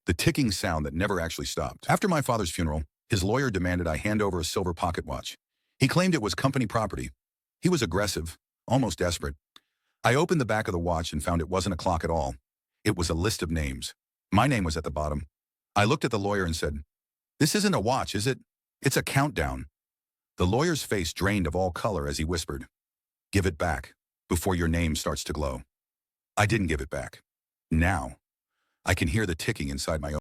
the ticking sound that never actually stopped. After my father's funeral, his lawyer demanded I hand over a silver pocket watch. He claimed it was company property. He was aggressive, almost desperate. I opened the back of the watch and found it wasn't a clock at all. It was a list of names. My name was at the bottom. I looked at the lawyer and said, "This isn't a watch, is it? It's a countdown." The lawyer's face drained of all color as he whispered, "Give it back, before your name starts to glow." I didn't give it back. Now, I can hear the ticking inside my